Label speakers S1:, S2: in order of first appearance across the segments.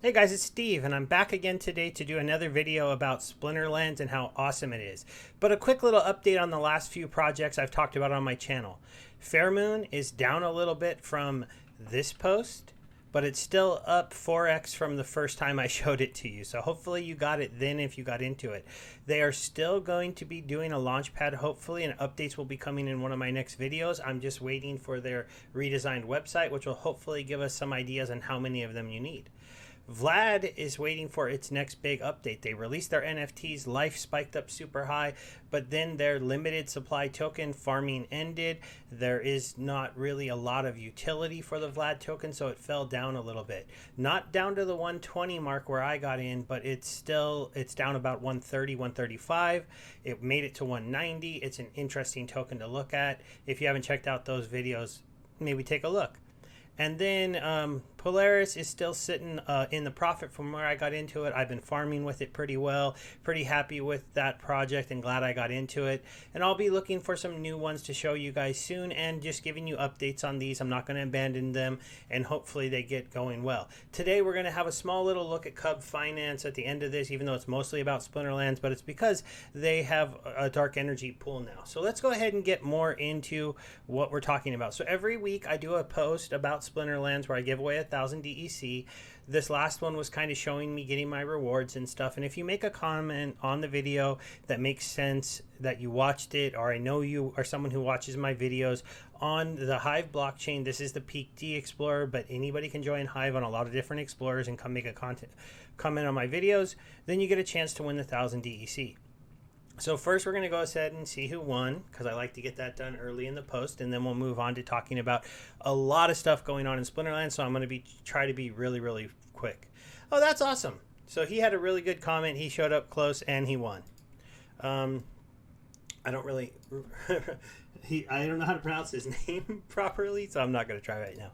S1: Hey guys, it's Steve, and I'm back again today to do another video about Splinterlands and how awesome it is. But a quick little update on the last few projects I've talked about on my channel. Fairmoon is down a little bit from this post, but it's still up 4x from the first time I showed it to you. So hopefully you got it then if you got into it. They are still going to be doing a launch pad, hopefully, and updates will be coming in one of my next videos. I'm just waiting for their redesigned website, which will hopefully give us some ideas on how many of them you need. Vlad is waiting for its next big update. They released their NFTs, life spiked up super high, but then their limited supply token farming ended. There is not really a lot of utility for the Vlad token, so it fell down a little bit. Not down to the 120 mark where I got in, but it's down about 130, 135. It made it to 190. It's an interesting token to look at. If you haven't checked out those videos, maybe take a look. And then Polaris is still sitting in the profit from where I got into it. I've been farming with it pretty well, pretty happy with that project and glad I got into it. And I'll be looking for some new ones to show you guys soon and just giving you updates on these. I'm not going to abandon them, and hopefully they get going well. Today we're going to have a small little look at Cub Finance at the end of this, even though it's mostly about Splinterlands, but it's because they have a dark energy pool now. So let's go ahead and get more into what we're talking about. So every week I do a post about Splinterlands where I give away 1,000 DEC. This last one was kind of showing me getting my rewards and stuff. And if you make a comment on the video that makes sense, that you watched it, or I know you are someone who watches my videos on the Hive blockchain, this is the Peak D Explorer, but anybody can join Hive on a lot of different explorers and come make a comment on my videos, then you get a chance to win the 1,000 DEC. So first we're going to go ahead and see who won, because I like to get that done early in the post, and then we'll move on to talking about a lot of stuff going on in Splinterlands, so I'm going to try to be really quick. Oh, that's awesome. So he had a really good comment. He showed up close and he won. I don't really I don't know how to pronounce his name properly, so I'm not going to try right now.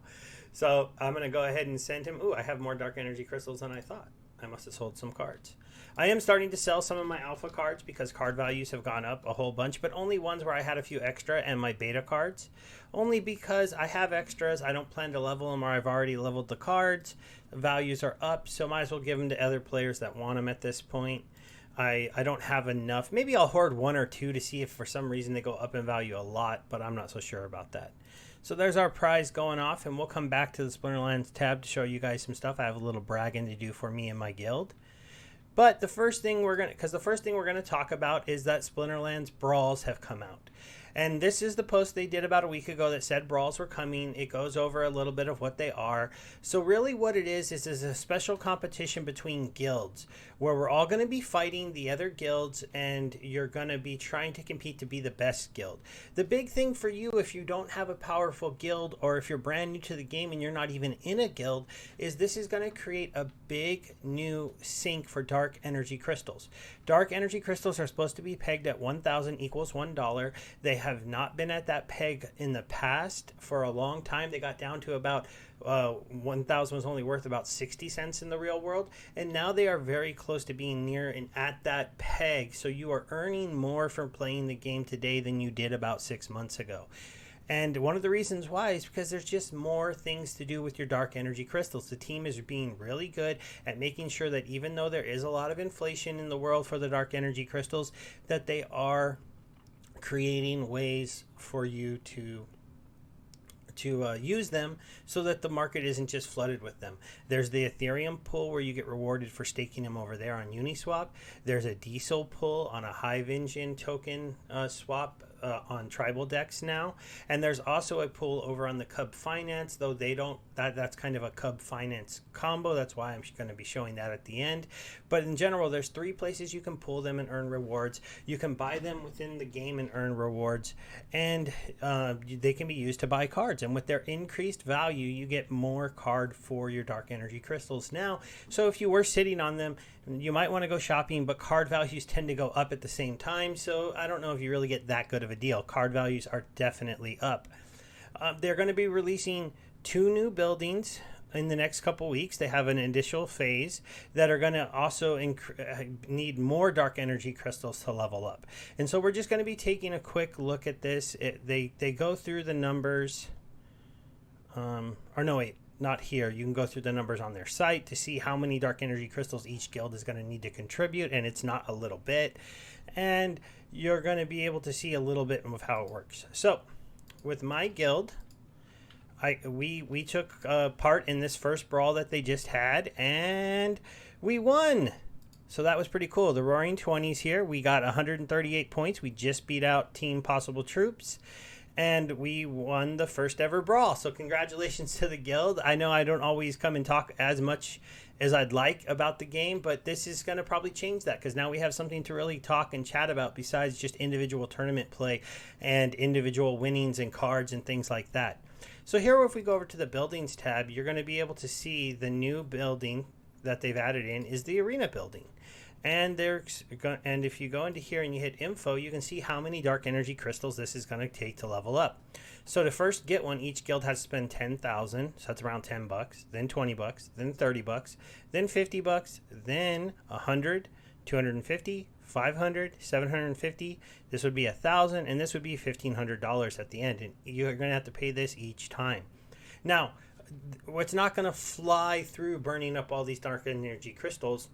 S1: So I'm going to go ahead and send him. Ooh, I have more dark energy crystals than I thought. I must have sold some cards. I am starting to sell some of my alpha cards because card values have gone up a whole bunch, but only ones where I had a few extra, and my beta cards. Only because I have extras, I don't plan to level them, or I've already leveled the cards. The values are up, so might as well give them to other players that want them at this point. I don't have enough. Maybe I'll hoard one or two to see if for some reason they go up in value a lot, but I'm not so sure about that. So there's our prize going off, and we'll come back to the Splinterlands tab to show you guys some stuff. I have a little bragging to do for me and my guild. But the first thing we're gonna talk about is that Splinterlands brawls have come out. And this is the post they did about a week ago that said brawls were coming. It goes over a little bit of what they are. So really what it is a special competition between guilds where we're all going to be fighting the other guilds, and you're going to be trying to compete to be the best guild. The big thing for you, if you don't have a powerful guild, or if you're brand new to the game and you're not even in a guild, is this is going to create a big new sink for dark energy crystals. Dark energy crystals are supposed to be pegged at 1,000 equals $1. They have not been at that peg in the past for a long time. They got down to about 1,000 was only worth about 60 cents in the real world, and now they are very close to being near and at that peg. So you are earning more from playing the game today than you did about 6 months ago. And one of the reasons why is because there's just more things to do with your dark energy crystals. The team is being really good at making sure that even though there is a lot of inflation in the world for the dark energy crystals, that they are creating ways for you to use them so that the market isn't just flooded with them. There's the Ethereum pool where you get rewarded for staking them over there on Uniswap. There's a diesel pool on a Hive engine token swap on tribal decks now, and there's also a pool over on the Cub Finance, though they don't that's kind of a Cub Finance combo. That's why I'm going to be showing that at the end. But in general, there's 3 places you can pull them and earn rewards. You can buy them within the game and earn rewards, and they can be used to buy cards. And with their increased value, you get more card for your dark energy crystals now. So if you were sitting on them, you might want to go shopping, but card values tend to go up at the same time. So I don't know if you really get that good of a deal. Card values are definitely up. They're going to be releasing 2 new buildings in the next couple weeks. They have an initial phase that are going to also need more dark energy crystals to level up. And so we're just going to be taking a quick look at this. They go through the numbers. Or no, wait. not here. You can go through the numbers on their site to see how many dark energy crystals each guild is going to need to contribute, and it's not a little bit. And you're going to be able to see a little bit of how it works. So with my guild, we took part in this first brawl that they just had, and we won. So that was pretty cool. The Roaring 20s here. We got 138 points. We just beat out Team Possible Troops, and we won the first ever brawl. So congratulations to the guild. I know I don't always come and talk as much as I'd like about the game, but this is going to probably change that, because now we have something to really talk and chat about besides just individual tournament play and individual winnings and cards and things like that. So here, if we go over to the buildings tab, you're going to be able to see the new building that they've added in is the arena building. And if you go into here and you hit info, you can see how many dark energy crystals this is going to take to level up. So to first get one, each guild has to spend 10,000, so that's around $10, then $20, then $30, then $50, then 100, 250, 500, 750. This would be 1,000, and this would be $1,500 at the end. And you're going to have to pay this each time. Now, it's not going to fly through burning up all these dark energy crystals,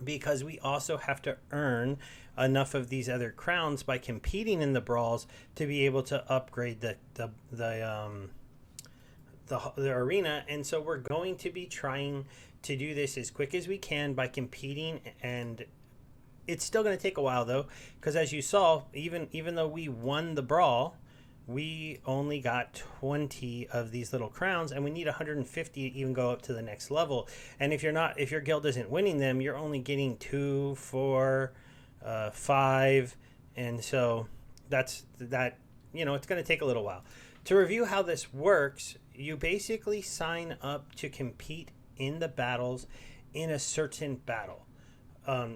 S1: because we also have to earn enough of these other crowns by competing in the brawls to be able to upgrade the arena. And so we're going to be trying to do this as quick as we can by competing, and it's still going to take a while though, because as you saw, even though we won the brawl, we only got 20 of these little crowns, and we need 150 to even go up to the next level. And if your guild isn't winning them, you're only getting 2, 4, 5, and so it's going to take a little while. To review how this works, you basically sign up to compete in the battles in a certain battle.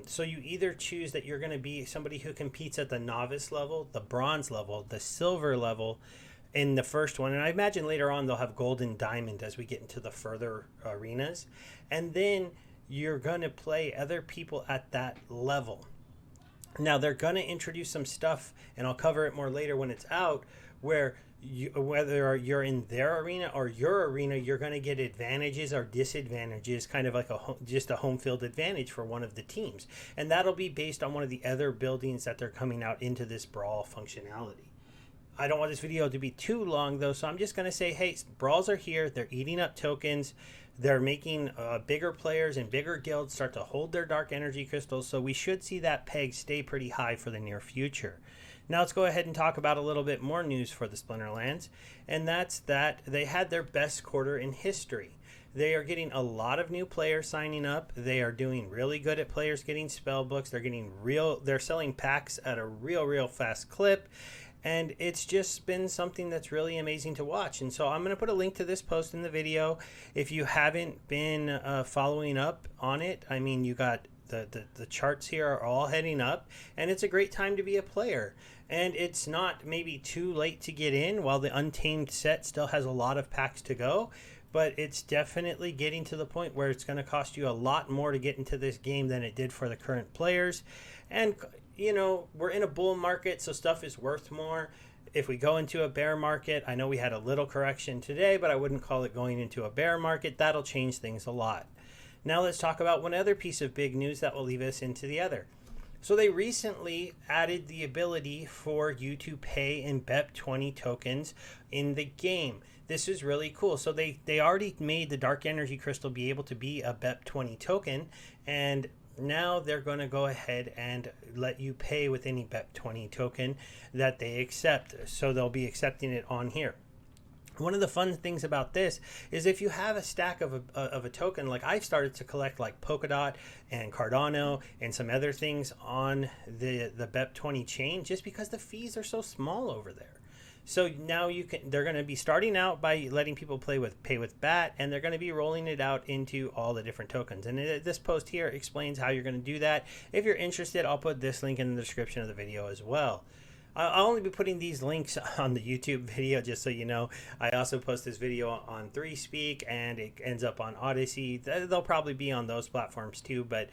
S1: So you either choose that you're going to be somebody who competes at the novice level, the bronze level, the silver level in the first one. And I imagine later on they'll have gold and diamond as we get into the further arenas. And then you're going to play other people at that level. Now they're going to introduce some stuff, and I'll cover it more later when it's out, where whether you're in their arena or your arena, you're going to get advantages or disadvantages, kind of like just a home field advantage for one of the teams. And that'll be based on one of the other buildings that they're coming out into this brawl functionality. I don't want this video to be too long though, so I'm just going to say, hey, brawls are here. They're eating up tokens. They're making bigger players and bigger guilds start to hold their dark energy crystals. So we should see that peg stay pretty high for the near future. Now let's go ahead and talk about a little bit more news for the Splinterlands, and that's that they had their best quarter in history. They are getting a lot of new players signing up. They are doing really good at players getting spell books. They're selling packs at a real fast clip, and it's just been something that's really amazing to watch. And so I'm going to put a link to this post in the video. If you haven't been following up on it, I mean, you got the charts here are all heading up, and it's a great time to be a player. And it's not maybe too late to get in while the Untamed set still has a lot of packs to go, but it's definitely getting to the point where it's going to cost you a lot more to get into this game than it did for the current players. And we're in a bull market, so stuff is worth more. If we go into a bear market, I know we had a little correction today, but I wouldn't call it going into a bear market. That'll change things a lot. Now let's talk about one other piece of big news that will lead us into the other. So they recently added the ability for you to pay in BEP20 tokens in the game. This is really cool. So they already made the Dark Energy Crystal be able to be a BEP20 token, and now they're going to go ahead and let you pay with any BEP20 token that they accept. So they'll be accepting it on here. One of the fun things about this is if you have a stack of a token, like I've started to collect like Polkadot and Cardano and some other things on the BEP20 chain, just because the fees are so small over there. So now they're going to be starting out by letting people pay with BAT, and they're going to be rolling it out into all the different tokens. And this post here explains how you're going to do that. If you're interested, I'll put this link in the description of the video as well. I'll only be putting these links on the YouTube video, just so you know. I also post this video on 3Speak, and it ends up on Odyssey. They'll probably be on those platforms too, but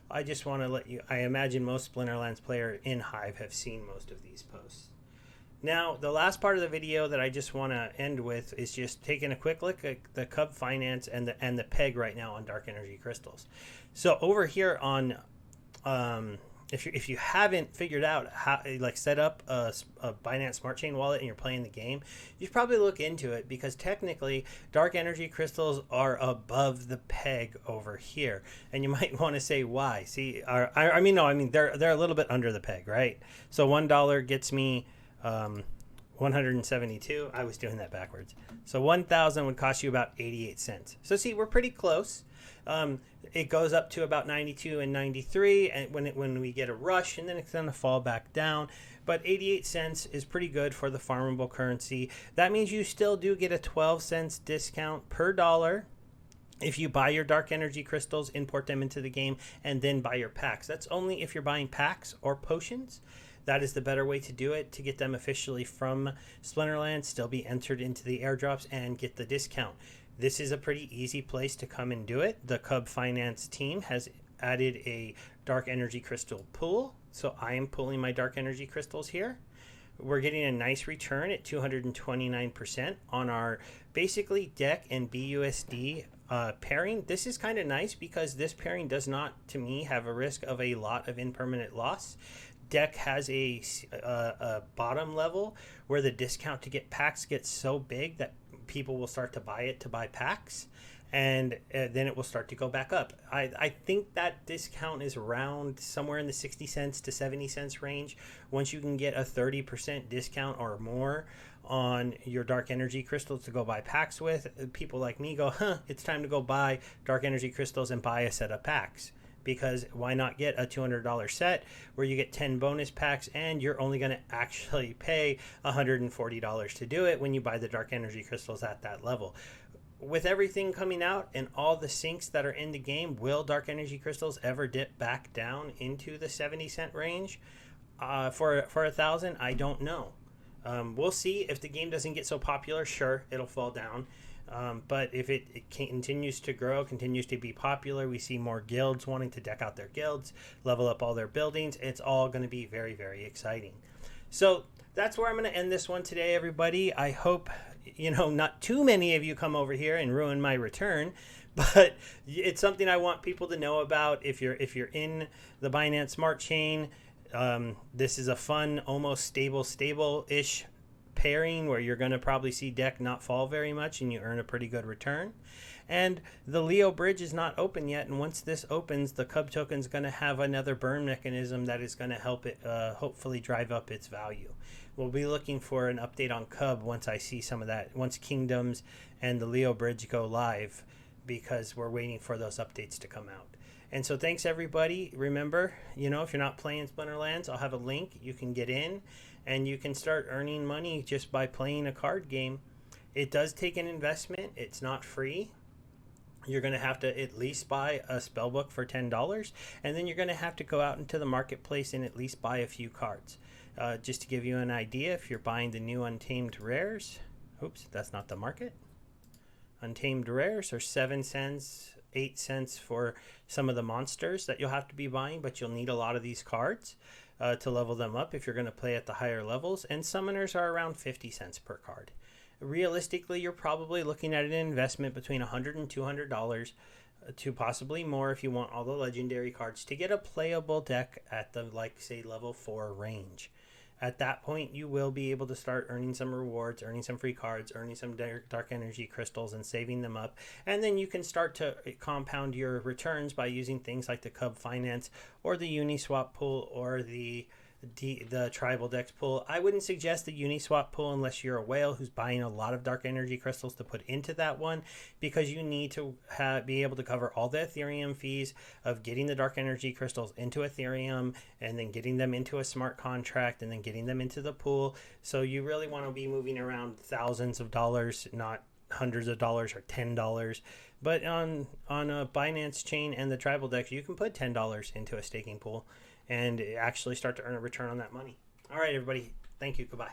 S1: I just want to let you, I imagine most Splinterlands player in Hive have seen most of these posts. Now, the last part of the video that I just want to end with is just taking a quick look at the Cub Finance and the peg right now on Dark Energy Crystals. So over here on, if you haven't figured out how like set up a Binance Smart Chain wallet and you're playing the game, you should probably look into it, because technically Dark Energy Crystals are above the peg over here, and you might want to say why. See, I mean they're a little bit under the peg, right? So $1 gets me 172. I was doing that backwards. So 1,000 would cost you about 88 cents. So see, we're pretty close. It goes up to about 92 and 93, and when we get a rush, and then it's going to fall back down. But 88 cents is pretty good for the farmable currency. That means you still do get a 12 cents discount per dollar if you buy your Dark Energy Crystals, import them into the game, and then buy your packs. That's only if you're buying packs or potions. That is the better way to do it, to get them officially from Splinterlands, still be entered into the airdrops, and get the discount. This is a pretty easy place to come and do it. The Cub Finance team has added a Dark Energy Crystal pool, so I am pulling my Dark Energy Crystals here. We're getting a nice return at 229% on our basically DEC and BUSD pairing. This is kind of nice because this pairing does not, to me, have a risk of a lot of impermanent loss. DEC has a bottom level where the discount to get packs gets so big that people will start to buy it to buy packs, and then it will start to go back up. I think that discount is around somewhere in the 60 cents to 70 cents range. Once you can get a 30% discount or more on your Dark Energy Crystals to go buy packs with, people like me go, it's time to go buy Dark Energy Crystals and buy a set of packs. Because why not get a $200 set where you get 10 bonus packs, and you're only going to actually pay $140 to do it when you buy the Dark Energy Crystals at that level. With everything coming out and all the sinks that are in the game, will Dark Energy Crystals ever dip back down into the 70 cent range for 1,000? I don't know. We'll see. If the game doesn't get so popular, sure, it'll fall down. But if it continues to grow, continues to be popular, we see more guilds wanting to deck out their guilds, level up all their buildings, it's all going to be very, very exciting. So that's where I'm going to end this one today, everybody. I hope, not too many of you come over here and ruin my return, but it's something I want people to know about. If you're in the Binance Smart Chain, this is a fun, almost stable-ish pairing where you're going to probably see DEC not fall very much and you earn a pretty good return. And the Leo bridge is not open yet, and once this opens, the Cub token is going to have another burn mechanism that is going to help it hopefully drive up its value. We'll be looking for an update on Cub once I see some of that, once Kingdoms and the Leo bridge go live, because we're waiting for those updates to come out. And so thanks, everybody. Remember, if you're not playing Splinterlands, I'll have a link. You can get in and you can start earning money just by playing a card game. It does take an investment. It's not free. You're going to have to at least buy a spellbook for $10, and then you're going to have to go out into the marketplace and at least buy a few cards. Just to give you an idea, if you're buying the new Untamed rares, oops, that's not the market. Untamed rares are 7 cents, 8 cents for some of the monsters that you'll have to be buying, but you'll need a lot of these cards to level them up if you're going to play at the higher levels, and summoners are around 50 cents per card. Realistically, you're probably looking at an investment between $100 and $200 to possibly more if you want all the legendary cards to get a playable deck at the, say, level 4 range. At that point, you will be able to start earning some rewards, earning some free cards, earning some Dark Energy Crystals, and saving them up. And then you can start to compound your returns by using things like the Cub Finance or the Uniswap pool or the Tribal Dex pool. I wouldn't suggest the Uniswap pool unless you're a whale who's buying a lot of Dark Energy Crystals to put into that one, because you need to be able to cover all the Ethereum fees of getting the Dark Energy Crystals into Ethereum and then getting them into a smart contract and then getting them into the pool. So you really want to be moving around thousands of dollars, not hundreds of dollars or $10. But on a Binance chain and the Tribal Dex, you can put $10 into a staking pool and actually start to earn a return on that money. All right, everybody. Thank you. Goodbye.